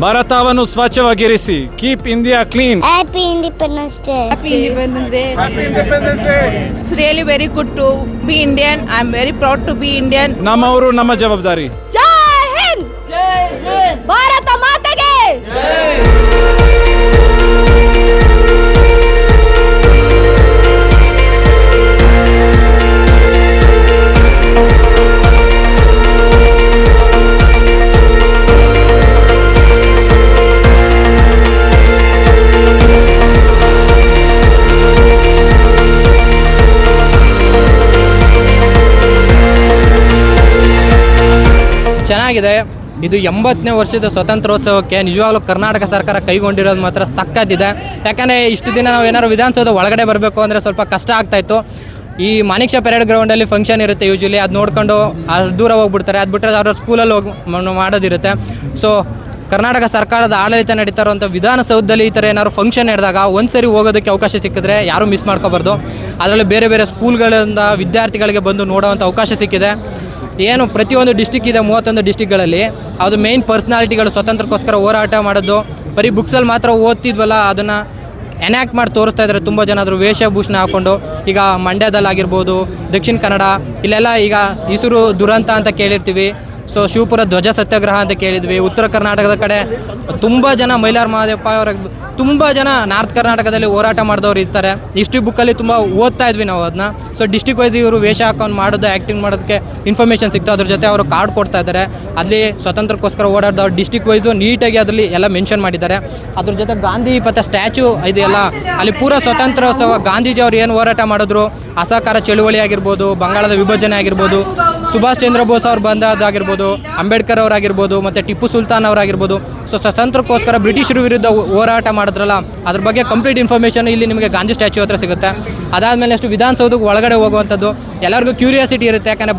ಭಾರತವನ್ನು ಸ್ವಚ್ಛವಾಗಿರಿಸಿ. Keep India clean. Happy Independence Day. Happy Independence Day. Happy Independence Day. It's really very good to be Indian. I'm very proud to be Indian. ನಮ್ಮವರು ನಮ್ಮ ಜವಾಬ್ದಾರಿ. ಜೈ ಹಿಂದ್. ಜೈ ಹಿಂದ್. ಭಾರತ ಮಾತೆಗೆ ಜೈ. ಚೆನ್ನಾಗಿದೆ. ಇದು 80ನೇ ವರ್ಷದ ಸ್ವಾತಂತ್ರ್ಯೋತ್ಸವಕ್ಕೆ ನಿಜವಾಗ್ಲೂ ಕರ್ನಾಟಕ ಸರ್ಕಾರ ಕೈಗೊಂಡಿರೋದು ಮಾತ್ರ ಸಕ್ಕತ್ತಿದೆ. ಯಾಕಂದರೆ ಇಷ್ಟು ದಿನ ನಾವು ಏನಾದ್ರು ವಿಧಾನಸೌಧ ಒಳಗಡೆ ಬರಬೇಕು ಅಂದರೆ ಸ್ವಲ್ಪ ಕಷ್ಟ ಆಗ್ತಾಯಿತ್ತು. ಈ ಮಾಣಿಕ್ ಷಾ ಪೆರೇಡ್ ಗ್ರೌಂಡಲ್ಲಿ ಫಂಕ್ಷನ್ ಇರುತ್ತೆ ಯೂಶ್ವಲಿ, ಅದು ನೋಡ್ಕೊಂಡು ಅಷ್ಟು ದೂರ ಹೋಗ್ಬಿಡ್ತಾರೆ. ಅದು ಬಿಟ್ಟರೆ ಅವ್ರ ಸ್ಕೂಲಲ್ಲಿ ಹೋಗಿ ಮಾಡೋದಿರುತ್ತೆ. ಸೊ ಕರ್ನಾಟಕ ಸರ್ಕಾರದ ಆಡಳಿತ ನಡೀತಾ ಇರೋಂಥ ವಿಧಾನಸೌಧದಲ್ಲಿ ಈ ಥರ ಏನಾದ್ರು ಫಂಕ್ಷನ್ ನಡೆದಾಗ ಒಂದು ಸರಿ ಹೋಗೋದಕ್ಕೆ ಅವಕಾಶ ಸಿಕ್ಕಿದ್ರೆ ಯಾರೂ ಮಿಸ್ ಮಾಡ್ಕೋಬಾರ್ದು. ಅದರಲ್ಲಿ ಬೇರೆ ಬೇರೆ ಸ್ಕೂಲ್ಗಳಿಂದ ವಿದ್ಯಾರ್ಥಿಗಳಿಗೆ ಬಂದು ನೋಡೋವಂಥ ಅವಕಾಶ ಸಿಕ್ಕಿದೆ. ಏನು ಪ್ರತಿಯೊಂದು ಡಿಸ್ಟಿಕ್ ಇದೆ, 31 ಡಿಸ್ಟಿಕ್ಗಳಲ್ಲಿ. ಅದು ಮೇಯ್ನ್ ಪರ್ಸ್ನಾಲಿಟಿಗಳು ಸ್ವಾತಂತ್ರ್ಯಕ್ಕೋಸ್ಕರ ಹೋರಾಟ ಮಾಡೋದು. ಬರೀ ಬುಕ್ಸಲ್ಲಿ ಮಾತ್ರ ಓದ್ತಿದ್ವಲ್ಲ, ಅದನ್ನು ಎನ್ಯಾಕ್ಟ್ ಮಾಡಿ ತೋರಿಸ್ತಾ ಇದ್ದಾರೆ ತುಂಬ ಜನ. ಅದ್ರ ವೇಷಭೂಷಣ ಹಾಕ್ಕೊಂಡು ಈಗ ಮಂಡ್ಯದಲ್ಲಾಗಿರ್ಬೋದು, ದಕ್ಷಿಣ ಕನ್ನಡ ಇಲ್ಲೆಲ್ಲ ಈಗ ಈಸೂರು ದುರಂತ ಅಂತ ಕೇಳಿರ್ತೀವಿ. ಸೊ ಶಿವಪುರ ಧ್ವಜ ಸತ್ಯಾಗ್ರಹ ಅಂತ ಕೇಳಿದ್ವಿ. ಉತ್ತರ ಕರ್ನಾಟಕದ ಕಡೆ ತುಂಬ ಜನ ಮೈಲಾರ ಮಹದೇವಪ್ಪ ಅವರ ತುಂಬ ಜನ ನಾರ್ತ್ ಕರ್ನಾಟಕದಲ್ಲಿ ಹೋರಾಟ ಮಾಡಿದವ್ರು ಇರ್ತಾರೆ. ಹಿಸ್ಟ್ರಿ ಬುಕ್ಕಲ್ಲಿ ತುಂಬ ಓದ್ತಾ ಇದ್ವಿ ನಾವು ಅದನ್ನ. ಸೊ ಡಿಸ್ಟಿಕ್ ವೈಸ್ ಇವರು ವೇಷ ಹಾಕೊಂಡು ಮಾಡೋದು, ಆ್ಯಕ್ಟಿಂಗ್ ಮಾಡೋದಕ್ಕೆ ಇನ್ಫಾರ್ಮೇಷನ್ ಸಿಗ್ತು. ಅದ್ರ ಜೊತೆ ಅವರು ಕಾರ್ಡ್ ಕೊಡ್ತಾ ಇದ್ದಾರೆ. ಅಲ್ಲಿ ಸ್ವಾತಂತ್ರ್ಯಕ್ಕೋಸ್ಕರ ಓಡಾಡಿದವ್ರು ಡಿಸ್ಟಿಕ್ ವೈಸು ನೀಟಾಗಿ ಅದರಲ್ಲಿ ಎಲ್ಲ ಮೆನ್ಷನ್ ಮಾಡಿದ್ದಾರೆ. ಅದ್ರ ಜೊತೆ ಗಾಂಧಿ ಪಥ ಸ್ಟ್ಯಾಚು ಇದೆಯಲ್ಲ, ಅಲ್ಲಿ ಪೂರ ಸ್ವಾತಂತ್ರ್ಯೋತ್ಸವ ಗಾಂಧೀಜಿ ಅವ್ರು ಏನು ಹೋರಾಟ ಮಾಡಿದ್ರು, ಅಸಹಕಾರ ಚಳುವಳಿ ಆಗಿರ್ಬೋದು, ಬಂಗಾಳದ ವಿಭಜನೆ ಆಗಿರ್ಬೋದು, ಸುಭಾಷ್ ಚಂದ್ರ ಬೋಸ್ ಅವ್ರು ಬಂದಾಗಿರ್ಬೋದು, ಅಂಬೇಡ್ಕರ್ ಅವರಾಗಿರ್ಬೋದು, ಮತ್ತು ಟಿಪ್ಪು ಸುಲ್ತಾನ್ ಅವರಾಗಿರ್ಬೋದು. ಸೊ ಸ್ವಾತಂತ್ರ್ಯಕ್ಕೋಸ್ಕರ ಬ್ರಿಟಿಷರು ವಿರುದ್ಧ ಹೋರಾಟ ಮಾಡಿದ್ರಲ್ಲ, ಅದ್ರ ಬಗ್ಗೆ ಕಂಪ್ಲೀಟ್ ಇನ್ಫಾರ್ಮೇಷನ್ ಇಲ್ಲಿ ನಿಮಗೆ ಗಾಂಧಿ ಸ್ಟ್ಯಾಚ್ಯೂ ಹತ್ರ ಸಿಗುತ್ತೆ. ಅದಾದಮೇಲೆ ನೆಕ್ಸ್ಟ್ ವಿಧಾನಸೌಧಕ್ಕೆ ಒಳಗಡೆ ಹೋಗುವಂಥದ್ದು ಎಲ್ಲರಿಗೂ ಕ್ಯೂರಿಯಾಸಿಟಿ ಇರುತ್ತೆ. ಯಾಕಂದರೆ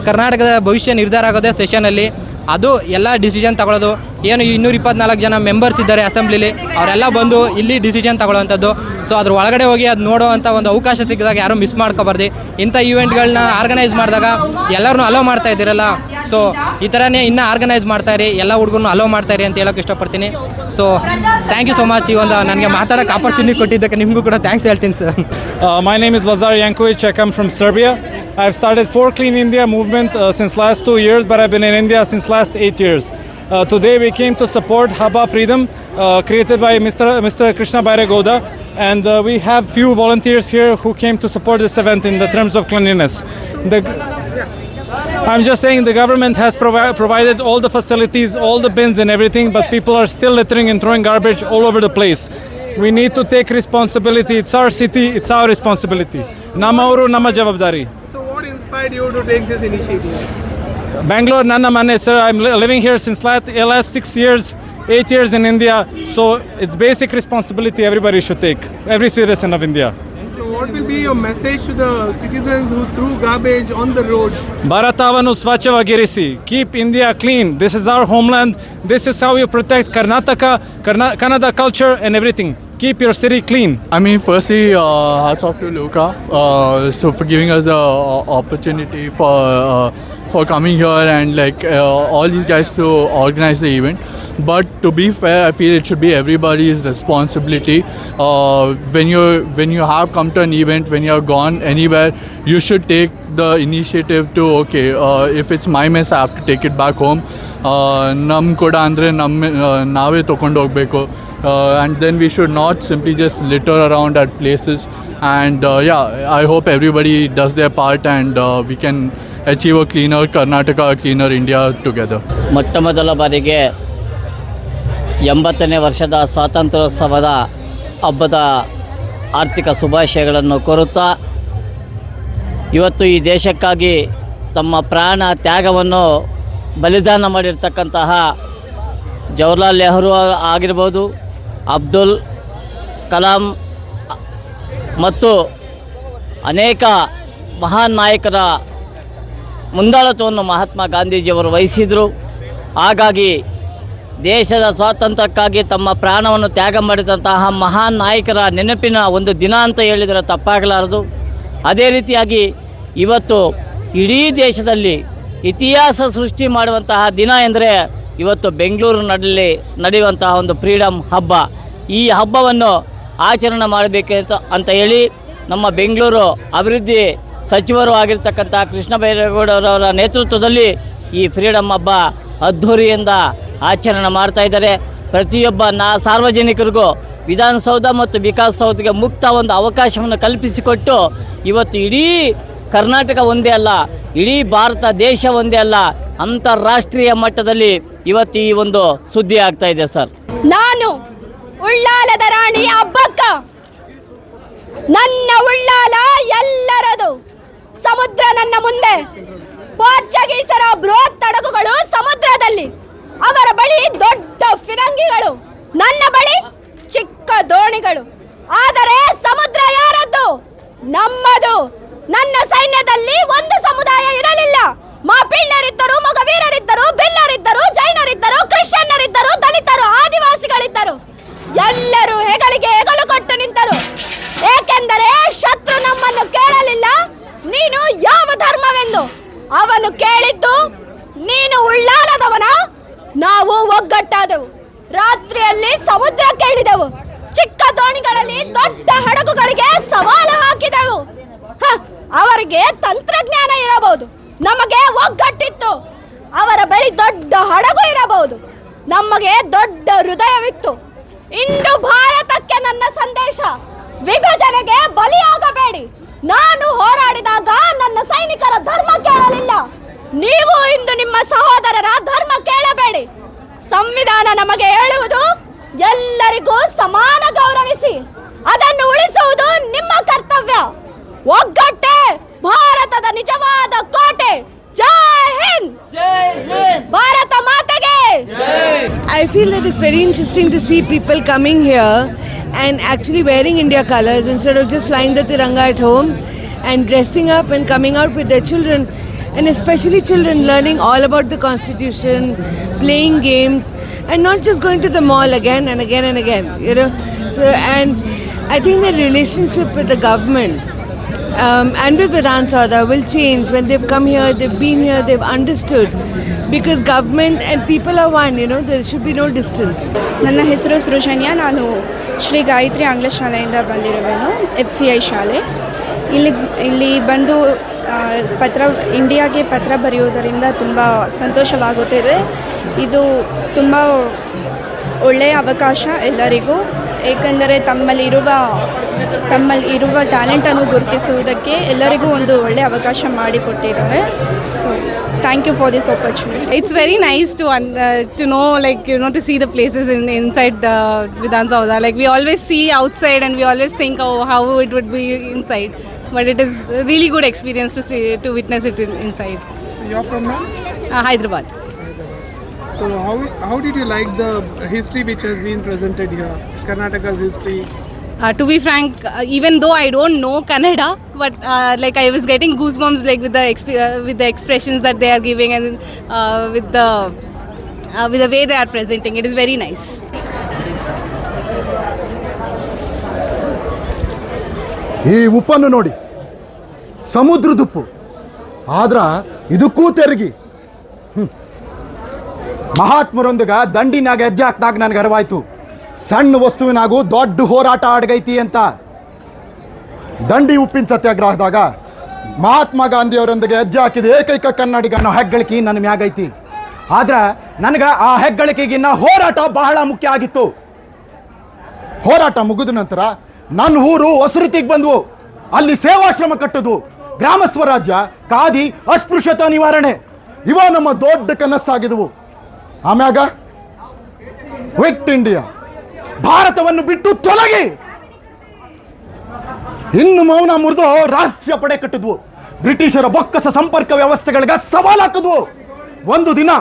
ಕರ್ನಾಟಕದ ಭವಿಷ್ಯ ನಿರ್ಧಾರ ಆಗೋದೇ ಸೆಷನಲ್ಲಿ. ಅದು ಎಲ್ಲ ಡಿಸಿಷನ್ ತಗೊಳ್ಳೋದು. ಏನು 224 ಜನ ಮೆಂಬರ್ಸ್ ಇದ್ದಾರೆ ಅಸೆಂಬ್ಲಿಲಿ, ಅವರೆಲ್ಲ ಬಂದು ಇಲ್ಲಿ ಡಿಸಿಷನ್ ತಗೊಳ್ಳೋವಂಥದ್ದು. ಸೊ ಅದ್ರ ಒಳಗಡೆ ಹೋಗಿ ಅದು ನೋಡೋವಂಥ ಒಂದು ಅವಕಾಶ ಸಿಕ್ಕಿದಾಗ ಯಾರೂ ಮಿಸ್ ಮಾಡ್ಕೋಬಾರ್ದು. ಇಂಥ ಈವೆಂಟ್ಗಳನ್ನ ಆರ್ಗನೈಸ್ ಮಾಡಿದಾಗ ಎಲ್ಲರನ್ನೂ ಅಲೋ ಮಾಡ್ತಾ ಇದ್ದೀರಲ್ಲ, ಸೊ ಈ ಥರನೇ ಇನ್ನೂ ಆರ್ಗನೈಸ್ ಮಾಡ್ತಾಯಿರಿ, ಎಲ್ಲ ಹುಡುಗರನ್ನು ಅಲೋ ಮಾಡ್ತಾಯಿರಿ ಅಂತ ಹೇಳೋಕ್ಕೆ ಇಷ್ಟಪಡ್ತೀನಿ. So thank you so much. ಈ ಒಂದು ನನಗೆ ಮಾತಾಡೋಕ್ಕೆ ಆಪರ್ಚುನಿಟಿ ಕೊಟ್ಟಿದ್ದಕ್ಕೆ ನಿಮಗೂ ಕೂಡ ಥ್ಯಾಂಕ್ಸ್ ಹೇಳ್ತೀನಿ sir. My name is Lazar Yankovic. I come from Serbia. I've started For Clean India movement since last 2 years, but I've been in India since last 8 years. Today we came to support Haba Freedom, created by Mr. Krishna Bairegowda, and we have few volunteers here who came to support this event in the terms of cleanliness. I'm just saying the government has provided all the facilities, all the bins and everything, but people are still littering and throwing garbage all over the place. We need to take responsibility. It's our city, it's our responsibility. Namauru Nama Javabdari. So what inspired you to take this initiative? Bangalore Nanna Mane, sir. I'm living here since last 6 years, 8 years in India. So it's basic responsibility everybody should take, every citizen of India. So what will be your message to the citizens who threw garbage on the road? ಭಾರತವನ್ನು ಸ್ವಚ್ಛವಾಗಿರಿಸಿ. Keep India clean. This is our homeland. This is how you protect Karnataka, Kannada culture and everything. Keep your city clean. I mean, firstly, hats off to Luca for giving us the opportunity for coming here and all these guys to organize the event. But to be fair, I feel it should be everybody's responsibility. When you have come to an event, when you have gone anywhere, you should take the initiative to if it's my mess, I have to take it back home. Nam koda andre nave tokondu hogbeku. And then we should not simply just litter around at places. And I hope everybody does their part and we can achieve a cleaner Karnataka, a cleaner India together. ಮೊಟ್ಟ ಮೊದಲ ಬಾರಿಗೆ 80ನೇ ವರ್ಷದ ಸ್ವಾತಂತ್ರ್ಯೋತ್ಸವದ ಹಬ್ಬದ ಆರ್ಥಿಕ ಶುಭಾಶಯಗಳನ್ನು ಕೋರುತ್ತಾ, ಇವತ್ತು ಈ ದೇಶಕ್ಕಾಗಿ ತಮ್ಮ ಪ್ರಾಣ ತ್ಯಾಗವನ್ನು ಬಲಿದಾನ ಮಾಡಿರ್ತಕ್ಕಂತಹ ಜವಾಹರ್ಲಾಲ್ ನೆಹರು ಆಗಿರ್ಬೋದು, ಅಬ್ದುಲ್ ಕಲಾಂ ಮತ್ತು ಅನೇಕ ಮಹಾನ್ ನಾಯಕರ ಮುಂದಾಳತ್ವವನ್ನು ಮಹಾತ್ಮ ಗಾಂಧೀಜಿಯವರು ವಹಿಸಿದರು. ಹಾಗಾಗಿ ದೇಶದ ಸ್ವಾತಂತ್ರ್ಯಕ್ಕಾಗಿ ತಮ್ಮ ಪ್ರಾಣವನ್ನು ತ್ಯಾಗ ಮಾಡಿದಂತಹ ಮಹಾನ್ ನಾಯಕರ ನೆನಪಿನ ಒಂದು ದಿನ ಅಂತ ಹೇಳಿದರೆ ತಪ್ಪಾಗಲಾರದು. ಅದೇ ರೀತಿಯಾಗಿ ಇವತ್ತು ಇಡೀ ದೇಶದಲ್ಲಿ ಇತಿಹಾಸ ಸೃಷ್ಟಿ ಮಾಡುವಂತಹ ದಿನ ಎಂದರೆ ಇವತ್ತು ಬೆಂಗಳೂರಿನಲ್ಲಿ ನಡೆಯುವಂತಹ ಒಂದು ಫ್ರೀಡಮ್ ಹಬ್ಬ. ಈ ಹಬ್ಬವನ್ನು ಆಚರಣೆ ಮಾಡಬೇಕು ಅಂತ ಹೇಳಿ ನಮ್ಮ ಬೆಂಗಳೂರು ಅಭಿವೃದ್ಧಿ ಸಚಿವರು ಆಗಿರ್ತಕ್ಕಂಥ ಕೃಷ್ಣ ಬೈರೇಗೌಡರವರ ನೇತೃತ್ವದಲ್ಲಿ ಈ ಫ್ರೀಡಮ್ ಹಬ್ಬ ಅದ್ಧೂರಿಯಿಂದ ಆಚರಣೆ ಮಾಡ್ತಾ ಇದ್ದಾರೆ. ಪ್ರತಿಯೊಬ್ಬ ಸಾರ್ವಜನಿಕರಿಗೂ ವಿಧಾನಸೌಧ ಮತ್ತು ವಿಕಾಸಸೌಧಕ್ಕೆ ಮುಕ್ತ ಒಂದು ಅವಕಾಶವನ್ನು ಕಲ್ಪಿಸಿಕೊಟ್ಟು ಇವತ್ತು ಇಡೀ ಕರ್ನಾಟಕ ಒಂದೇ ಅಲ್ಲ, ಇಡೀ ಭಾರತ ದೇಶ ಒಂದೇ ಅಲ್ಲ, ಅಂತಾರಾಷ್ಟ್ರೀಯ ಮಟ್ಟದಲ್ಲಿ ಇವತ್ತು ಈ ಒಂದು ಸುದ್ದಿ ಆಗ್ತಾ ಇದೆ ಸರ್. ನಾನು ಉಳ್ಳಾಲದ ರಾಣಿ ಅಬ್ಬಕ್ಕ, ನನ್ನ ಉಳ್ಳಾಲ ಎಲ್ಲರದು, ಸಮುದ್ರ ನನ್ನ ಮುಂದೆ, ಪೋರ್ಚುಗೀಸರ ಬೃಹತ್ ಹಡಗುಗಳು ಸಮುದ್ರದಲ್ಲಿ, ಅವರ ಬಳಿ ದೊಡ್ಡ ಫಿರಂಗಿಗಳು, ನನ್ನ ಬಳಿ ಚಿಕ್ಕ ದೋಣಿಗಳು. ಆದರೆ ಸಮುದ್ರ ಯಾರದ್ದು? ನಮ್ಮದು. ನನ್ನ ಸೈನ್ಯದಲ್ಲಿ ಒಂದು ಸಮುದಾಯ ಇರಲಿಲ್ಲ. ಮಾಪಿಳ್ಳರಿದ್ದರು, ಮೊಗವೀರರಿದ್ದರು, ಬಿಲ್ಲರಿದ್ದರು, ಜೈನರಿದ್ದರು, ಕ್ರಿಶ್ಚಿಯನ್ನರಿದ್ದರು, ದಲಿತರು, ಆದಿವಾಸಿಗಳಿದ್ದರು. ಎಲ್ಲರೂ ಹೆಗಲಿಗೆ ಹೆಗಲು ಕೊಟ್ಟು ನಿಂತರು. ಏಕೆಂದರೆ ಶತ್ರು ನಮ್ಮನ್ನು ಕೇಳಲಿಲ್ಲ, ನೀನು ಯಾವ ಧರ್ಮವೆಂದು. ಅವನು ಕೇಳಿದ್ದು, ನೀನು ಉಳ್ಳಾಲದವನ? ನಾವು ಒಗ್ಗಟ್ಟಾದೆವು. ರಾತ್ರಿಯಲ್ಲಿ ಸಮುದ್ರಕ್ಕೆ ಇಳಿದೆವು. ಚಿಕ್ಕ ದೋಣಿಗಳಲ್ಲಿ ದೊಡ್ಡ ಹಡಗುಗಳಿಗೆ ಸವಾಲು ಹಾಕಿದೆವು. ಅವರಿಗೆ ತಂತ್ರಜ್ಞಾನ ಇರಬಹುದು, ನಮಗೆ ಒಗ್ಗಟ್ಟಿತ್ತು. ಅವರ ಬಳಿ ದೊಡ್ಡ ಹಡಗು ಇರಬಹುದು, ನಮಗೆ ದೊಡ್ಡ ಹೃದಯವಿತ್ತು. ಇಂದು ಭಾರತಕ್ಕೆ ನನ್ನ ಸಂದೇಶ, ವಿಭಜನೆಗೆ ಬಲಿಯಾಗಬೇಡಿ. ನಾನು ಹೋರಾಡಿದಾಗ ನನ್ನ ಸೈನಿಕರ ಧರ್ಮ ಕೇಳಲಿಲ್ಲ, ನೀವು ಇಂದು ನಿಮ್ಮ ಸಹೋದರರ ಧರ್ಮ ಕೇಳಬೇಡಿ. ಸಂವಿಧಾನ ನಮಗೆ ಹೇಳುವುದು, ಎಲ್ಲರಿಗೂ ಸಮಾನ ಗೌರವಿಸಿ, ಅದನ್ನು ಉಳಿಸುವುದು ನಿಮ್ಮ ಕರ್ತವ್ಯ. ಒಗ್ಗಟ್ಟೆ ಭಾರತದ ನಿಜವಾದ ಕೋಟೆ. ಜೈ ಹಿಂದ್, ಭಾರತ ಮಾತೆಗೆ. I feel that it's very interesting to see people coming here and actually wearing India colors instead of just flying the Tiranga at home, and dressing up and coming out with their children, and especially children learning all about the Constitution, playing games, and not just going to the mall again and again and again, you know. So, and I think the relationship with the government and with Vidhan Saudha will change when they've come here, they've been here, they've understood, because government and people are one, you know, there should be no distance. ನನ್ನ ಹೆಸರು ಸೃಜನ್ಯ, ನಾನು ಶ್ರೀ ಗಾಯತ್ರಿ ಆಂಗ್ಲ ಶಾಲೆಯಿಂದ ಬಂದಿರುವೆನು, FCI ಶಾಲೆ. ಇಲ್ಲಿ ಬಂದು ಇಂಡಿಯಾಗೆ ಪತ್ರ ಬರೆಯುವುದರಿಂದ ತುಂಬ ಸಂತೋಷವಾಗುತ್ತಿದೆ. ಇದು ತುಂಬ ಒಳ್ಳೆಯ ಅವಕಾಶ ಎಲ್ಲರಿಗೂ, ಏಕೆಂದರೆ ತಮ್ಮಲ್ಲಿರುವ ಟ್ಯಾಲೆಂಟನ್ನು ಗುರುತಿಸುವುದಕ್ಕೆ ಎಲ್ಲರಿಗೂ ಒಂದು ಒಳ್ಳೆಯ ಅವಕಾಶ ಮಾಡಿಕೊಟ್ಟಿದ್ದಾರೆ. So thank you for this opportunity. It's very nice to know, like, you know, to see the places inside Vidhan Saudha. Like, we always see outside and we always think how it would be inside, but it is a really good experience to witness it inside. So you're from where? Hyderabad. So how did you like the history which has been presented here? Karnataka's history. To be frank, even though I don't know Kannada, but like I was getting goosebumps, like with the expressions that they are giving, and with the way they are presenting. It is very nice. ಈ ಉಪ್ಪನ್ನು ನೋಡಿ, ಸಮುದ್ರದುಪ್ಪು, ಆದ್ರೆ ಇದಕ್ಕೂ ತೆರಿಗೆ. ಮಹಾತ್ಮರೊಂದಿಗೆ ದಂಡಿನಾಗ ಹೆಜ್ಜೆ ಹಾಕ್ದಾಗ ನನಗೆ ಅರಿವಾಯ್ತು, ಸಣ್ಣ ವಸ್ತುವಿನಾಗೂ ದೊಡ್ಡ ಹೋರಾಟ ಅಡಗೈತಿ ಅಂತ. ದಂಡಿ ಉಪ್ಪಿನ ಸತ್ಯಾಗ್ರಹದಾಗ ಮಹಾತ್ಮ ಗಾಂಧಿಯವರೊಂದಿಗೆ ಹೆಜ್ಜೆ ಹಾಕಿದ ಏಕೈಕ ಕನ್ನಡಿಗ ಅನ್ನೋ ಹೆಗ್ಗಳಿಕೆ ನನ್ನ ಮ್ಯಾಗೈತಿ. ಆದ್ರೆ ನನಗೆ ಆ ಹೆಗ್ಗಳಿಕೆಗಿನ್ನ ಹೋರಾಟ ಬಹಳ ಮುಖ್ಯ ಆಗಿತ್ತು. ಹೋರಾಟ ಮುಗಿದ ನಂತರ ನನ್ನ ಊರು ಹೊಸರೀತಿಗೆ ಬಂದ್ವು. ಅಲ್ಲಿ ಸೇವಾಶ್ರಮ ಕಟ್ಟೋದು, ಗ್ರಾಮ ಸ್ವರಾಜ್ಯ, ಖಾದಿ, ಅಸ್ಪೃಶ್ಯತಾ ನಿವಾರಣೆ, ಇವ ನಮ್ಮ ದೊಡ್ಡ ಕನಸಾಗಿದ್ವು. ಆಮ್ಯಾಗ ಕ್ವಿಟ್ ಇಂಡಿಯಾ, ಭಾರತವನ್ನು ಬಿಟ್ಟು ತೊಲಗಿ. ಇನ್ನು ಮೌನ ಮುರಿದು ರಹಸ್ಯ ಪಡೆ ಕಟ್ಟಿದ್ವು. ಬ್ರಿಟಿಷರ ಬೊಕ್ಕಸ ಸಂಪರ್ಕ ವ್ಯವಸ್ಥೆಗಳಿಗೆ ಸವಾಲು ಹಾಕಿದ್ವು. ಒಂದು ದಿನ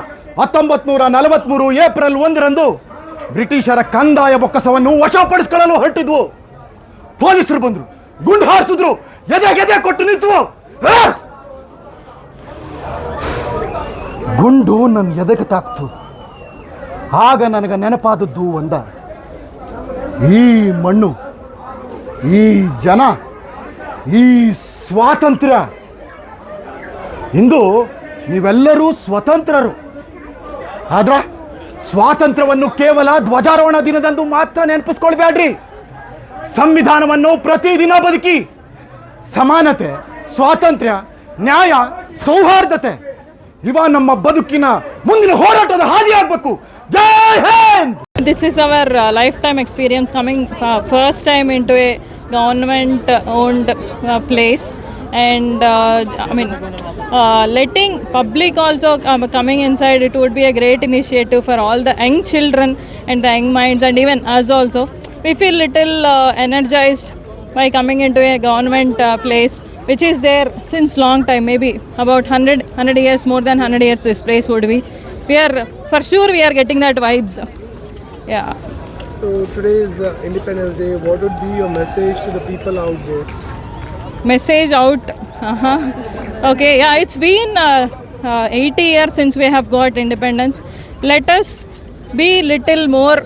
1943 ಏಪ್ರಿಲ್ 1ರಂದು ಬ್ರಿಟಿಷರ ಕಂದಾಯ ಬೊಕ್ಕಸವನ್ನು ವಶಪಡಿಸಿಕೊಳ್ಳಲು ಹೊರಟಿದ್ವು. ಪೊಲೀಸರು ಬಂದರು, ಗುಂಡು ಹಾರಿಸಿದ್ರು, ಎದೆ ಕೊಟ್ಟು ನಿಂತವು. ಗುಂಡು ನನ್ನ ಎದೆಗೆ ತಾಕ್ತು. ಆಗ ನನಗೆ ನೆನಪಾದದ್ದು ಒಂದ, ಈ ಮಣ್ಣು, ಈ ಜನ, ಈ ಸ್ವಾತಂತ್ರ್ಯ. ಇಂದು ನೀವೆಲ್ಲರೂ ಸ್ವತಂತ್ರರು, ಆದ್ರೆ ಸ್ವಾತಂತ್ರ್ಯವನ್ನು ಕೇವಲ ಧ್ವಜಾರೋಹಣ ದಿನದಂದು ಮಾತ್ರ ನೆನಪಿಸ್ಕೊಳ್ಬೇಡ್ರಿ. ಸಂವಿಧಾನವನ್ನು ಪ್ರತಿದಿನ ಬದುಕಿ. ಸಮಾನತೆ, ಸ್ವಾತಂತ್ರ್ಯ, ನ್ಯಾಯ, ಸೌಹಾರ್ದತೆ ಇವ ನಮ್ಮ ಬದುಕಿನ ಮುಂದಿನ ಹೋರಾಟದ ಹಾದಿಯಾಗಬೇಕು. ಜೈ Hind. This is our lifetime experience coming first time into a government owned place, and letting public also coming inside, it would be a great initiative for all the young children and the young minds, and even us also. We feel little energized by coming into a government place which is there since long time, maybe about 100 years, more than 100 years this place would be. We are for sure we are getting that vibes. Yeah. So today is Independence Day. What would be your message to the people out there? Message out. Okay, yeah, it's been 80 years since we have got independence. Let us be little more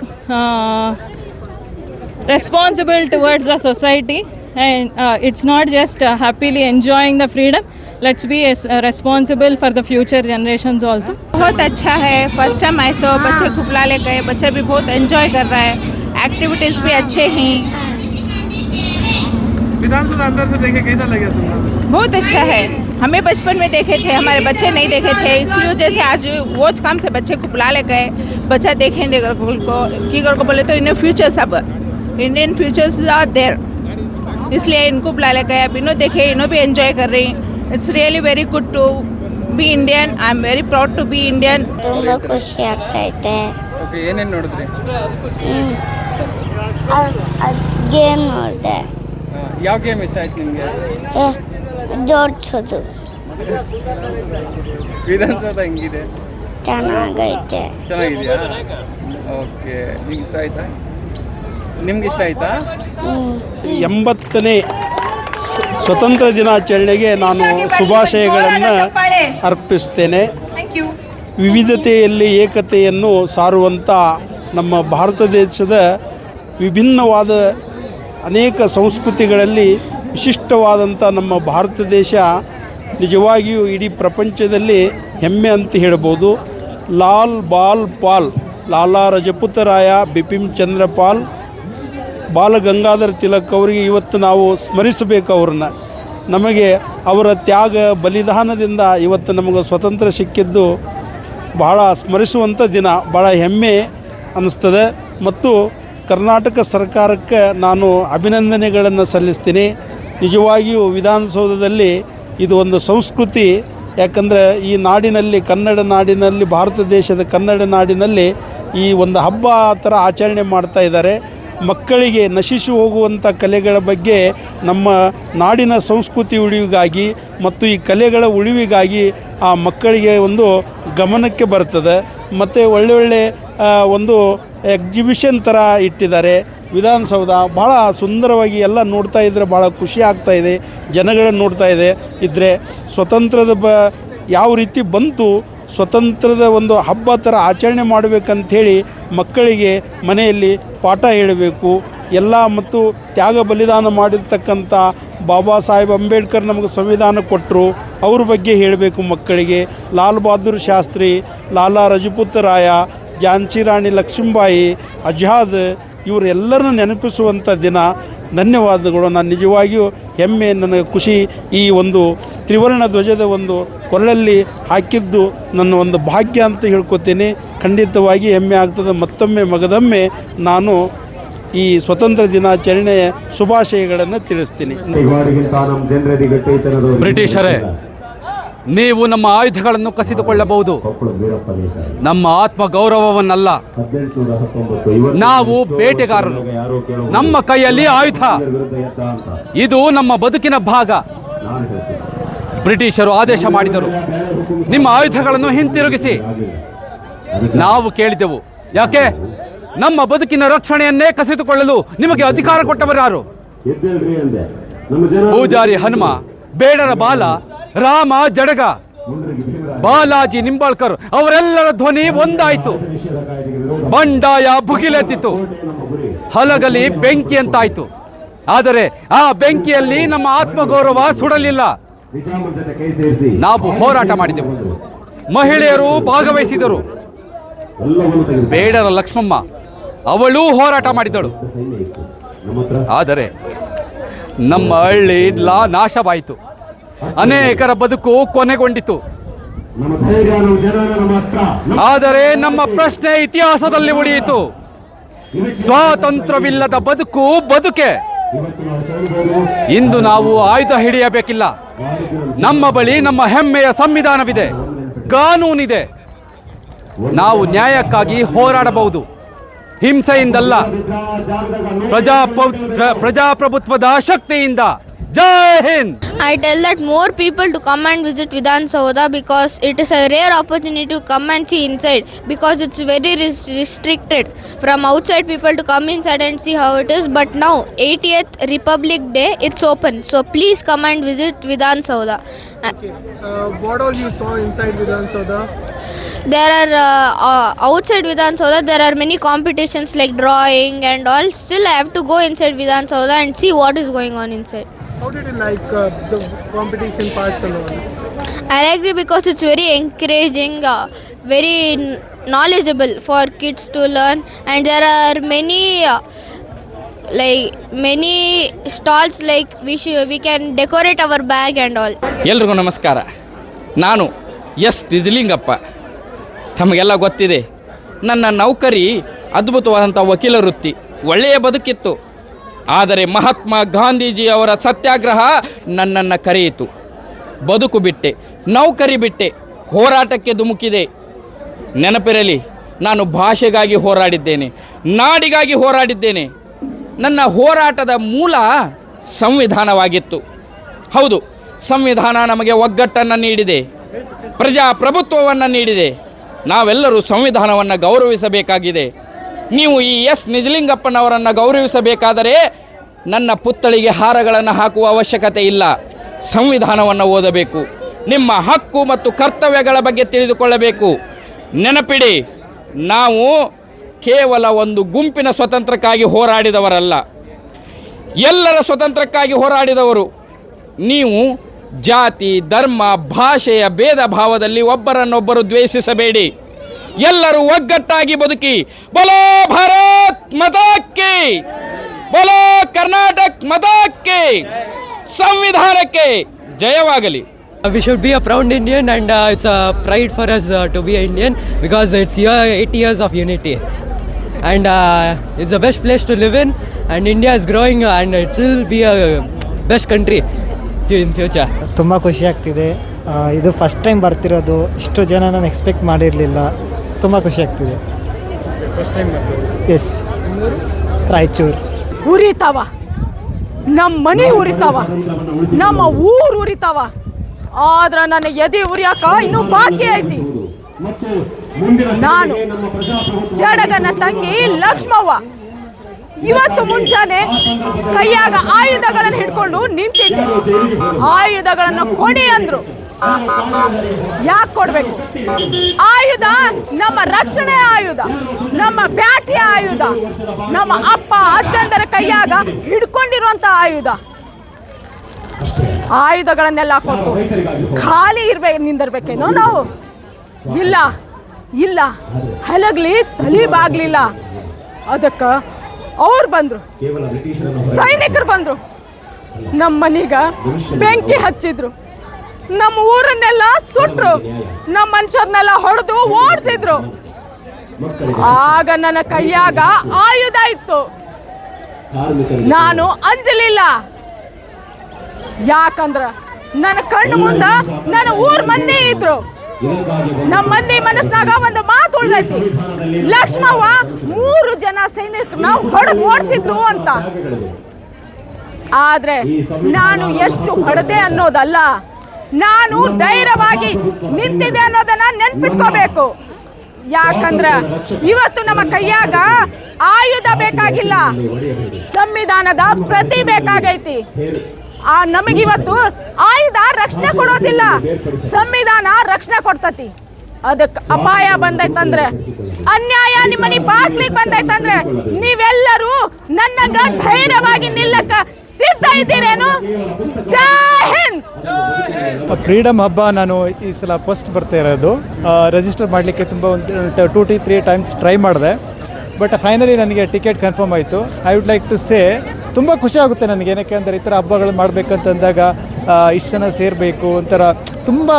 responsible towards the society, and it's not just happily enjoying the freedom. Let's be responsible for the future generations also. बहुत अच्छा है. First time आए सो बच्चे घुपला ले गए. बच्चे भी बहुत एंजॉय कर रहा है. एक्टिविटीज़ भी अच्छे हैं. विधानसभा अंदर से देखे कैसा लगा तुमको? बहुत अच्छा है. हमें बचपन में देखे थे, हमारे बच्चे नहीं देखे थे, इसलिए जैसे आज वॉच काम से बच्चे को बुला ले गए. बच्चा देखें देकर को की कर को बोले तो इन्हें फ्यूचर सब इंडियन फ्यूचर्स आर देयर, इसलिए इनको बुला ले गए. अब इन्हों देखे, इन्हों भी एंजॉय कर रही. It's really very good to be Indian. I am very proud to be Indian. ತುಂಬ ಖುಷಿ ಆಗ್ತೈತೆ. ಓಕೆ, ಏನೇನು ನೋಡಿದ್ರಿ? ಗೇಮ್ ನೋಡಿದೆ. ಯಾವ ಗೇಮ್ ಇಷ್ಟ ಆಯ್ತು ನಿಮಗೆ? ಜೋಡಿಸೋದು. ವಿಧಾನಸೌಧ ಹೆಂಗಿದೆ? ಚೆನ್ನಾಗೈತೆ. ಚೆನ್ನಾಗಿದೆಯಾ? ಓಕೆ, ನಿಮ್ಗೆ ಇಷ್ಟ ಆಯ್ತಾ? ನಿಮ್ಗೆ ಇಷ್ಟ ಆಯ್ತಾ? 80ನೇ ಸ್ವತಂತ್ರ ದಿನಾಚರಣೆಗೆ ನಾನು ಶುಭಾಶಯಗಳನ್ನು ಅರ್ಪಿಸ್ತೇನೆ. ವಿವಿಧತೆಯಲ್ಲಿ ಏಕತೆಯನ್ನು ಸಾರುವಂಥ ನಮ್ಮ ಭಾರತ ದೇಶದ ವಿಭಿನ್ನವಾದ ಅನೇಕ ಸಂಸ್ಕೃತಿಗಳಲ್ಲಿ ವಿಶಿಷ್ಟವಾದಂಥ ನಮ್ಮ ಭಾರತ ದೇಶ ನಿಜವಾಗಿಯೂ ಇಡೀ ಪ್ರಪಂಚದಲ್ಲಿ ಹೆಮ್ಮೆ ಅಂತ ಹೇಳ್ಬೋದು. ಲಾಲ್ ಬಾಲ್ ಪಾಲ್, ಲಾಲಾ ಲಜಪತ್ ರಾಯ, ಬಿಪಿನ್ ಚಂದ್ರ ಪಾಲ್, ಬಾಲ ಗಂಗಾಧರ ತಿಲಕ್ ಅವರಿಗೆ ಇವತ್ತು ನಾವು ಸ್ಮರಿಸಬೇಕು. ಅವ್ರನ್ನ ನಮಗೆ ಅವರ ತ್ಯಾಗ ಬಲಿದಾನದಿಂದ ಇವತ್ತು ನಮಗೆ ಸ್ವತಂತ್ರ ಸಿಕ್ಕಿದ್ದು ಬಹಳ ಸ್ಮರಿಸುವಂಥ ದಿನ, ಭಾಳ ಹೆಮ್ಮೆ ಅನ್ನಿಸ್ತದೆ. ಮತ್ತು ಕರ್ನಾಟಕ ಸರ್ಕಾರಕ್ಕೆ ನಾನು ಅಭಿನಂದನೆಗಳನ್ನು ಸಲ್ಲಿಸ್ತೀನಿ. ನಿಜವಾಗಿಯೂ ವಿಧಾನಸೌಧದಲ್ಲಿ ಇದು ಒಂದು ಸಂಸ್ಕೃತಿ. ಯಾಕಂದರೆ ಈ ನಾಡಿನಲ್ಲಿ, ಕನ್ನಡ ನಾಡಿನಲ್ಲಿ, ಭಾರತ ದೇಶದ ಕನ್ನಡ ನಾಡಿನಲ್ಲಿ ಈ ಒಂದು ಹಬ್ಬ ಥರ ಆಚರಣೆ ಮಾಡ್ತಾ ಇದ್ದಾರೆ. ಮಕ್ಕಳಿಗೆ ನಶಿಸಿ ಹೋಗುವಂಥ ಕಲೆಗಳ ಬಗ್ಗೆ, ನಮ್ಮ ನಾಡಿನ ಸಂಸ್ಕೃತಿ ಉಳಿವಿಗಾಗಿ ಮತ್ತು ಈ ಕಲೆಗಳ ಉಳಿವಿಗಾಗಿ ಆ ಮಕ್ಕಳಿಗೆ ಒಂದು ಗಮನಕ್ಕೆ ಬರ್ತದೆ. ಮತ್ತು ಒಳ್ಳೊಳ್ಳೆ ಒಂದು ಎಕ್ಸಿಬಿಷನ್ ಥರ ಇಟ್ಟಿದ್ದಾರೆ. ವಿಧಾನಸೌಧ ಭಾಳ ಸುಂದರವಾಗಿ ಎಲ್ಲ ನೋಡ್ತಾ ಇದ್ದರೆ ಭಾಳ ಖುಷಿ ಆಗ್ತಾಯಿದೆ. ಜನಗಳನ್ನು ನೋಡ್ತಾ ಇದ್ದರೆ ಸ್ವತಂತ್ರದ ಯಾವ ರೀತಿ ಬಂತು, ಸ್ವತಂತ್ರದ ಒಂದು ಹಬ್ಬ ಥರ ಆಚರಣೆ ಮಾಡಬೇಕಂಥೇಳಿ ಮಕ್ಕಳಿಗೆ ಮನೆಯಲ್ಲಿ ಪಾಠ ಹೇಳಬೇಕು ಎಲ್ಲ. ಮತ್ತು ತ್ಯಾಗ ಬಲಿದಾನ ಮಾಡಿರ್ತಕ್ಕಂಥ ಬಾಬಾ ಸಾಹೇಬ್ ಅಂಬೇಡ್ಕರ್ ನಮಗೆ ಸಂವಿಧಾನ ಕೊಟ್ಟರು, ಅವ್ರ ಬಗ್ಗೆ ಹೇಳಬೇಕು ಮಕ್ಕಳಿಗೆ. ಲಾಲ್ ಬಹದ್ದೂರ್ ಶಾಸ್ತ್ರಿ, ಲಾಲಾ ಲಜಪತ್ ರಾಯ, ಝಾನ್ಸಿ ರಾಣಿ ಲಕ್ಷ್ಮೀಬಾಯಿ, ಆಜಾದ್, ಇವರೆಲ್ಲರನ್ನು ನೆನಪಿಸುವಂಥ ದಿನ. ಧನ್ಯವಾದಗಳು. ನಾನು ನಿಜವಾಗಿಯೂ ಹೆಮ್ಮೆ, ನನಗೆ ಖುಷಿ. ಈ ಒಂದು ತ್ರಿವರ್ಣ ಧ್ವಜದ ಒಂದು ಕೊರಳಲ್ಲಿ ಹಾಕಿದ್ದು ನನ್ನ ಒಂದು ಭಾಗ್ಯ ಅಂತ ಹೇಳ್ಕೊತೀನಿ. ಖಂಡಿತವಾಗಿ ಹೆಮ್ಮೆ ಆಗ್ತದೆ. ಮತ್ತೊಮ್ಮೆ ಮಗದೊಮ್ಮೆ ನಾನು ಈ ಸ್ವತಂತ್ರ ದಿನಾಚರಣೆಯ ಶುಭಾಶಯಗಳನ್ನು ತಿಳಿಸ್ತೀನಿ. ಬ್ರಿಟಿಷರೇ, ನೀವು ನಮ್ಮ ಆಯುಧಗಳನ್ನು ಕಸಿದುಕೊಳ್ಳಬಹುದು, ನಮ್ಮ ಆತ್ಮ ಗೌರವವನ್ನಲ್ಲ. ನಾವು ಬೇಟೆಗಾರರು, ನಮ್ಮ ಕೈಯಲ್ಲಿ ಆಯುಧ. ಇದು ನಮ್ಮ ಬದುಕಿನ ಭಾಗ. ಬ್ರಿಟಿಷರು ಆದೇಶ ಮಾಡಿದರು, ನಿಮ್ಮ ಆಯುಧಗಳನ್ನು ಹಿಂತಿರುಗಿಸಿ. ನಾವು ಕೇಳಿದೆವು, ಯಾಕೆ? ನಮ್ಮ ಬದುಕಿನ ರಕ್ಷಣೆಯನ್ನೇ ಕಸಿದುಕೊಳ್ಳಲು ನಿಮಗೆ ಅಧಿಕಾರ ಕೊಟ್ಟವರು ಯಾರು? ಪೂಜಾರಿ ಹನುಮ, ಬೇಡರ ಬಾಲ, ರಾಮ ಜಡಗ, ಬಾಲಾಜಿ ನಿಂಬಾಳ್ಕರ್ ಅವರೆಲ್ಲರ ಧ್ವನಿ ಒಂದಾಯಿತು. ಬಂಡಾಯ ಭುಗಿಲೆದ್ದಿತು, ಹಲಗಲಿ ಬೆಂಕಿ ಅಂತಾಯಿತು. ಆದರೆ ಆ ಬೆಂಕಿಯಲ್ಲಿ ನಮ್ಮ ಆತ್ಮಗೌರವ ಸುಡಲಿಲ್ಲ. ನಾವು ಹೋರಾಟ ಮಾಡಿದೆವು, ಮಹಿಳೆಯರು ಭಾಗವಹಿಸಿದರು. ಬೇಡರ ಲಕ್ಷ್ಮಮ್ಮ ಅವಳೂ ಹೋರಾಟ ಮಾಡಿದಳು. ಆದರೆ ನಮ್ಮ ಹಳ್ಳಿ ನಾಶವಾಯಿತು, ಅನೇಕರ ಬದುಕು ಕೊನೆಗೊಂಡಿತು. ಆದರೆ ನಮ್ಮ ಪ್ರಶ್ನೆ ಇತಿಹಾಸದಲ್ಲಿ ಉಳಿಯಿತು. ಸ್ವಾತಂತ್ರ್ಯವಿಲ್ಲದ ಬದುಕೆ. ಇಂದು ನಾವು ಆಯುಧ ಹಿಡಿಯಬೇಕಿಲ್ಲ. ನಮ್ಮ ಬಳಿ ನಮ್ಮ ಹೆಮ್ಮೆಯ ಸಂವಿಧಾನವಿದೆ, ಕಾನೂನಿದೆ. ನಾವು ನ್ಯಾಯಕ್ಕಾಗಿ ಹೋರಾಡಬಹುದು, ಹಿಂಸೆಯಿಂದಲ್ಲ, ಪ್ರಜಾಪ್ರಭುತ್ವದ ಶಕ್ತಿಯಿಂದ. ಜೈ Hind. I tell that more people to come and visit Vidhan Soudha because it is a rare opportunity to come and see inside, because it's very restricted from outside people to come inside and see how it is. But now 80th Republic Day, it's open, so please come and visit Vidhan Soudha. What all you saw inside Vidhan Soudha? There are outside Vidhan Soudha there are many competitions like drawing and all. Still I have to go inside Vidhan Soudha and see what is going on inside. How did you like the competition parts alone? I like it because it's very encouraging, very knowledgeable for kids to learn, and there are many stalls like we can decorate our bag and all. ಎಲ್ರಿಗೂ ನಮಸ್ಕಾರ. ನಾನು S Nijalingappa. ತಮಗೆಲ್ಲ ಗೊತ್ತಿದೆ, ನನ್ನ ನೌಕರಿ ಅದ್ಭುತವಾದಂಥ ವಕೀಲ ವೃತ್ತಿ, ಒಳ್ಳೆಯ ಬದುಕಿತ್ತು. ಆದರೆ ಮಹಾತ್ಮ ಗಾಂಧೀಜಿ ಅವರ ಸತ್ಯಾಗ್ರಹ ನನ್ನನ್ನು ಕರೆಯಿತು. ಬದುಕು ಬಿಟ್ಟೆ, ನೌಕರಿ ಬಿಟ್ಟೆ, ಹೋರಾಟಕ್ಕೆ ಧುಮುಕಿದೆ. ನೆನಪಿರಲಿ, ನಾನು ಭಾಷೆಗಾಗಿ ಹೋರಾಡಿದ್ದೇನೆ, ನಾಡಿಗಾಗಿ ಹೋರಾಡಿದ್ದೇನೆ. ನನ್ನ ಹೋರಾಟದ ಮೂಲ ಸಂವಿಧಾನವಾಗಿತ್ತು. ಹೌದು, ಸಂವಿಧಾನ ನಮಗೆ ಒಗ್ಗಟ್ಟನ್ನು ನೀಡಿದೆ, ಪ್ರಜಾಪ್ರಭುತ್ವವನ್ನು ನೀಡಿದೆ. ನಾವೆಲ್ಲರೂ ಸಂವಿಧಾನವನ್ನು ಗೌರವಿಸಬೇಕಾಗಿದೆ. ನೀವು ಈ ಎಸ್ ನಿಜಲಿಂಗಪ್ಪನವರನ್ನು ಗೌರವಿಸಬೇಕಾದರೆ ನನ್ನ ಪುತ್ಥಳಿಗೆ ಹಾರಗಳನ್ನು ಹಾಕುವ ಅವಶ್ಯಕತೆ ಇಲ್ಲ. ಸಂವಿಧಾನವನ್ನು ಓದಬೇಕು, ನಿಮ್ಮ ಹಕ್ಕು ಮತ್ತು ಕರ್ತವ್ಯಗಳ ಬಗ್ಗೆ ತಿಳಿದುಕೊಳ್ಳಬೇಕು. ನೆನಪಿಡಿ, ನಾವು ಕೇವಲ ಒಂದು ಗುಂಪಿನ ಸ್ವತಂತ್ರಕ್ಕಾಗಿ ಹೋರಾಡಿದವರಲ್ಲ, ಎಲ್ಲರ ಸ್ವತಂತ್ರಕ್ಕಾಗಿ ಹೋರಾಡಿದವರು. ನೀವು ಜಾತಿ, ಧರ್ಮ, ಭಾಷೆಯ ಭೇದ ಭಾವದಲ್ಲಿ ಒಬ್ಬರನ್ನೊಬ್ಬರು ದ್ವೇಷಿಸಬೇಡಿ. ಎಲ್ಲರೂ ಒಗ್ಗಟ್ಟಾಗಿ ಬದುಕಿ. ಬೋಲೋ ಭಾರತ್ ಮಾತಾ ಕಿ, ಬೋಲೋ ಕರ್ನಾಟಕ ಮಾತಾ ಕಿ, ಸಂವಿಧಾನಕ್ಕೆ ಜಯವಾಗಲಿ. We should be a proud Indian, and it's a pride for us to be an Indian, because it's 80 years of unity, and it's the best place to live in, and India is growing, and it will be a best country in future. ತುಂಬ ಖುಷಿ ಆಗ್ತಿದೆ. ಇದು first time ಬರ್ತಿರೋದು, ಇಷ್ಟು ಜನ ನಾನು expect ಮಾಡಿರಲಿಲ್ಲ. ತುಂಬ ಖುಷಿ ಆಗ್ತಿದೆ. ಫಸ್ಟ್ ಟೈಮ್ ಎಸ್, ರಾಯಚೂರು. ಉರಿತಾವ, ನಮ್ಮ ಮನೆ ಉರಿತಾವ, ನಮ್ಮ ಊರು ಉರಿತಾವ. ಆದ್ರೆ ನನ್ನ ಎದೆ ಉರಿಯಾಕ ಇನ್ನೂ ಬಾಕಿ ಐತಿ. ನಾನು ಜಡಗನ ತಂಗಿ ಲಕ್ಷ್ಮವ್ವ ಇವತ್ತು ಮುಂಜಾನೆ ಕೈಯಾಗ ಆಯುಧಗಳನ್ನು ಹಿಡ್ಕೊಂಡು ನಿಂತಿದ್ದೆ. ಆಯುಧಗಳನ್ನು ಕೊಡಿ ಅಂದ್ರು. ಯಾಕೆ ಕೊಡ್ಬೇಕು? ಆಯುಧ ನಮ್ಮ ರಕ್ಷಣೆ ಆಯುಧ, ನಮ್ಮ ಬ್ಯಾಟಿಯ ಆಯುಧ, ನಮ್ಮ ಅಪ್ಪ ಅಜ್ಜಂದರ ಕೈಯಾಗ ಹಿಡ್ಕೊಂಡಿರುವಂತ ಆಯುಧ. ಆಯುಧಗಳನ್ನೆಲ್ಲ ಕೊಟ್ಟು ಖಾಲಿ ನಿಂದಿರ್ಬೇಕೇನೋ ನಾವು? ಇಲ್ಲ ಇಲ್ಲ, ಹಲಗ್ಲಿ ತಲಿಬಾಗ್ಲಿಲ್ಲ. ಅದಕ್ಕೆ ಅವ್ರು ಬಂದ್ರು, ಸೈನಿಕರು ಬಂದ್ರು, ನಮ್ಮ ಮನೆಗ ಬೆಂಕಿ ಹಚ್ಚಿದ್ರು, ನಮ್ಮ ಊರನ್ನೆಲ್ಲ ಸುಟ್ರು, ನಮ್ಮ ಮನುಷ್ಯರನ್ನೆಲ್ಲ ಹೊಡೆದು ಓಡಿಸಿದ್ರು. ಆಗ ನನ್ನ ಕೈಯಾಗ ಆಯುಧ ಇತ್ತು, ನಾನು ಅಂಜಲಿಲ್ಲ. ಯಾಕಂದ್ರ ನನ್ನ ಕಣ್ಣು ಮುಂದ ನನ್ನ ಊರ್ ಮಂದಿ ಇದ್ರು. ನಮ್ಮ ಮಂದಿ ಮನಸ್ನಾಗ ಒಂದು ಮಾತು ಉಳ್ದೈತಿ, ಲಕ್ಷ್ಮವ್ವ 3 ಜನ ಸೈನಿಕರನ್ನ ಹೊಡೆದು ಓಡಿಸಿದ್ರು ಅಂತ. ಆದ್ರೆ ನಾನು ಎಷ್ಟು ಹೊಡೆದೆ ಅನ್ನೋದಲ್ಲ, ನಾನು ಧೈರ್ಯವಾಗಿ ನಿಂತಿದೆ ಅನ್ನೋದನ್ನ ನೆನ್ಪಿಟ್ಕೋಬೇಕು. ಯಾಕಂದ್ರ ಇವತ್ತು ನಮ್ಮ ಕೈಯಾಗ ಆಯುಧ ಬೇಕಾಗಿಲ್ಲ, ಸಂವಿಧಾನದ ಪ್ರತಿ ಬೇಕಾಗೈತಿ. ನಮಗಿವತ್ತು ಆಯುಧ ರಕ್ಷಣೆ ಕೊಡೋದಿಲ್ಲ, ಸಂವಿಧಾನ ರಕ್ಷಣೆ ಕೊಡ್ತತಿ. ಅದಕ್ಕೆ ಅಪಾಯ ಬಂದೈತಂದ್ರೆ, ಅನ್ಯಾಯ ನಿಮ್ಮನಿ ಬಾಗ್ಲಿಗೆ ಬಂದೈತಂದ್ರೆ ನೀವೆಲ್ಲರೂ ನನ್ನಗ ಧೈರ್ಯವಾಗಿ ನಿಲ್ಲಕ್ಕ ಸಿದ್ಧ ಇದ್ದೀರೇನು? ಜೈ ಹಿಂದ್. ಫ್ರೀಡಮ್ ಹಬ್ಬ ನಾನು ಈ ಸಲ ಫಸ್ಟ್ ಬರ್ತಾ ಇರೋದು. ರಿಜಿಸ್ಟರ್ ಮಾಡಲಿಕ್ಕೆ ತುಂಬ ಒಂದು 2-3 ಟೈಮ್ಸ್ ಟ್ರೈ ಮಾಡಿದೆ, ಬಟ್ ಫೈನಲಿ ನನಗೆ ಟಿಕೆಟ್ ಕನ್ಫರ್ಮ್ ಆಯಿತು. I would like to say ತುಂಬ ಖುಷಿ ಆಗುತ್ತೆ ನನಗೆ, ಏನಕ್ಕೆ ಅಂದರೆ ಈ ಥರ ಹಬ್ಬಗಳು ಮಾಡಬೇಕಂತಂದಾಗ ಇಷ್ಟು ಜನ ಸೇರಬೇಕು, ಒಂಥರ ತುಂಬ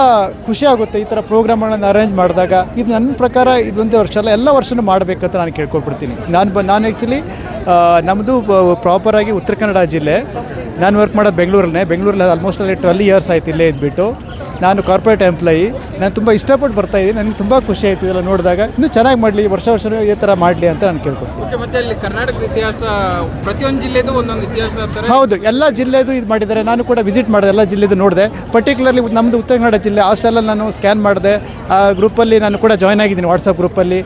ಖುಷಿ ಆಗುತ್ತೆ ಈ ಥರ ಪ್ರೋಗ್ರಾಮ್ಗಳನ್ನು ಅರೇಂಜ್ ಮಾಡಿದಾಗ. ಇದು ನನ್ನ ಪ್ರಕಾರ ಇದೊಂದೇ ವರ್ಷ ಅಲ್ಲ, ಎಲ್ಲ ವರ್ಷವೂ ಮಾಡಬೇಕಂತ ನಾನು ಕೇಳ್ಕೊಳ್ಬಿಡ್ತೀನಿ. ನಾನು ಆ್ಯಕ್ಚುಲಿ ನಮ್ಮದು ಪ್ರಾಪರಾಗಿ ಉತ್ತರ ಕನ್ನಡ ಜಿಲ್ಲೆ. ನಾನು ವರ್ಕ್ ಮಾಡೋದು ಬೆಂಗಳೂರಲ್ಲಿ ಆಲ್ಮೋಸ್ಟ್ ಅಲ್ಲಿ 12 ಇಯರ್ಸ್ ಆಯ್ತು ಇಲ್ಲೇ ಇದ್ಬಿಟ್ಟು. ನಾನು ಕಾರ್ಪೊರೇಟ್ ಎಂಪ್ಲಾಯಿ. ನಾನು ತುಂಬ ಇಷ್ಟಪಟ್ಟು ಬರ್ತಾಯಿದ್ದೀನಿ. ನನಗೆ ತುಂಬ ಖುಷಿ ಆಯಿತು ಇದೆಲ್ಲ ನೋಡಿದಾಗ. ಇನ್ನೂ ಚೆನ್ನಾಗಿ ಮಾಡಲಿ, ವರ್ಷ ಇದೇ ಥರ ಮಾಡಲಿ ಅಂತ ನಾನು ಕೇಳ್ಕೊಳ್ತೀನಿ. ಮತ್ತೆ ಅಲ್ಲಿ ಕರ್ನಾಟಕದ ಇತಿಹಾಸ ಪ್ರತಿಯೊಂದು ಜಿಲ್ಲೆದು ಒಂದೊಂದು ಇತಿಹಾಸ ಅಂತಾರೆ. ಹೌದು, ಎಲ್ಲ ಜಿಲ್ಲೆದು ಇದು ಮಾಡಿದ್ದಾರೆ. ನಾನು ಕೂಡ ವಿಸಿಟ್ ಮಾಡಿದೆ, ಎಲ್ಲ ಜಿಲ್ಲೆದು ನೋಡಿದೆ. ಪರ್ಟಿಕ್ಯುಲರ್ಲಿ ನಮ್ಮದು ಉತ್ತರ ಕನ್ನಡ ಜಿಲ್ಲೆ ಹಾಸ್ಟೆಲಲ್ಲಿ ನಾನು ಸ್ಕ್ಯಾನ್ ಮಾಡಿದೆ. ಆ ಗ್ರೂಪಲ್ಲಿ ನಾನು ಕೂಡ ಜಾಯ್ನ್ ಆಗಿದ್ದೀನಿ, ವಾಟ್ಸಪ್ ಗ್ರೂಪಲ್ಲಿ.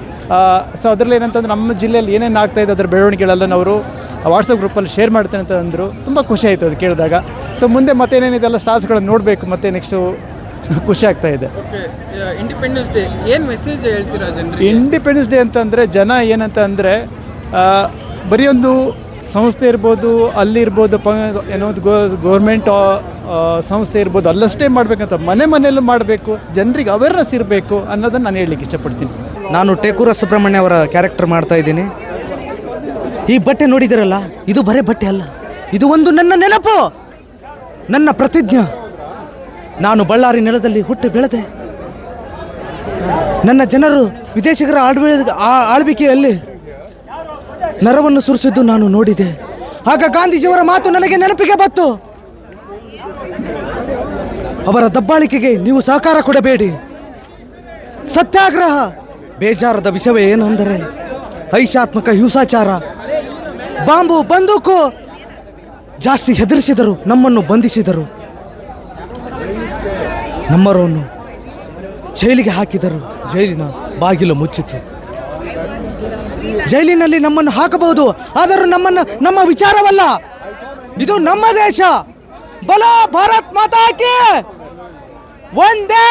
ಸೊ ಅದರಲ್ಲಿ ಏನಂತಂದ್ರೆ ನಮ್ಮ ಜಿಲ್ಲೆಯಲ್ಲಿ ಏನೇನು ಆಗ್ತಾಯಿದೆ ಅದರ ಬೆಳವಣಿಗೆಗಳೆಲ್ಲ ಅವರು ವಾಟ್ಸಪ್ ಗ್ರೂಪಲ್ಲಿ ಶೇರ್ ಮಾಡ್ತೇನೆ ಅಂತ ಅಂದರು. ತುಂಬ ಖುಷಿ ಆಯಿತು ಅದು ಕೇಳಿದಾಗ. ಸೊ ಮುಂದೆ ಮತ್ತೇನೇನಿದೆಲ್ಲ ಸ್ಟಾರ್ಸ್ಗಳನ್ನು ನೋಡಬೇಕು, ಮತ್ತು ನೆಕ್ಸ್ಟು ಖುಷಿ ಆಗ್ತಾ ಇದೆ. ಇಂಡಿಪೆಂಡೆನ್ಸ್ ಡೇ ಏನು ಮೆಸೇಜ್ ಹೇಳ್ತೀರಾ ಜನರಿಗೆ? ಇಂಡಿಪೆಂಡೆನ್ಸ್ ಡೇ ಅಂತಂದರೆ ಜನ ಏನಂತ ಅಂದರೆ ಬರೀ ಒಂದು ಸಂಸ್ಥೆ ಇರ್ಬೋದು, ಅಲ್ಲಿರ್ಬೋದು, ಏನೋ ಒಂದು ಗೌರ್ಮೆಂಟ್ ಸಂಸ್ಥೆ ಇರ್ಬೋದು, ಅಲ್ಲಷ್ಟೇ ಮಾಡಬೇಕಂತ ಮನೆಯಲ್ಲೂ ಮಾಡಬೇಕು, ಜನರಿಗೆ ಅವೇರ್ನೆಸ್ ಇರಬೇಕು ಅನ್ನೋದನ್ನು ನಾನು ಹೇಳಲಿಕ್ಕೆ ಇಷ್ಟಪಡ್ತೀನಿ. ನಾನು ಟೇಕೂರ ಸುಬ್ರಹ್ಮಣ್ಯ ಅವರ ಕ್ಯಾರೆಕ್ಟರ್ ಮಾಡ್ತಾ ಇದ್ದೀನಿ. ಈ ಬಟ್ಟೆ ನೋಡಿದಿರಲ್ಲ, ಇದು ಬರೇ ಬಟ್ಟೆ ಅಲ್ಲ, ಇದು ಒಂದು ನನ್ನ ನೆನಪು, ನನ್ನ ಪ್ರತಿಜ್ಞೆ. ನಾನು ಬಳ್ಳಾರಿ ನೆಲದಲ್ಲಿ ಹುಟ್ಟಿ ಬೆಳೆದೆ. ನನ್ನ ಜನರು ವಿದೇಶಿಗರ ಆಳ್ವಿಕೆಯಲ್ಲಿ ನರವನ್ನು ಸುರಿಸಿದ್ದು ನಾನು ನೋಡಿದೆ. ಆಗ ಗಾಂಧೀಜಿಯವರ ಮಾತು ನನಗೆ ನೆನಪಿಗೆ ಬಂತು. ಅವರ ದಬ್ಬಾಳಿಕೆಗೆ ನೀವು ಸಹಕಾರ ಕೊಡಬೇಡಿ. ಸತ್ಯಾಗ್ರಹ. ಬೇಜಾರದ ವಿಷಯವೇ ಏನೆಂದರೆ ಐಷಾತ್ಮಕ ಹಿಂಸಾಚಾರ, ಬಾಂಬು ಬಂದೂಕು ಜಾಸ್ತಿ ಹೆದರಿಸಿದರು, ನಮ್ಮನ್ನು ಬಂಧಿಸಿದರು, ನಮ್ಮವರನ್ನು ಜೈಲಿಗೆ ಹಾಕಿದರು. ಜೈಲಿನ ಬಾಗಿಲು ಮುಚ್ಚಿತು. ಜೈಲಿನಲ್ಲಿ ನಮ್ಮನ್ನು ಹಾಕಬಹುದು, ಆದರೂ ನಮ್ಮ ವಿಚಾರವಲ್ಲ. ಇದು ನಮ್ಮ ದೇಶ. ಬಲ ಭಾರತ್ ಮಾತಾ ಕಿ ಒಂದೇ.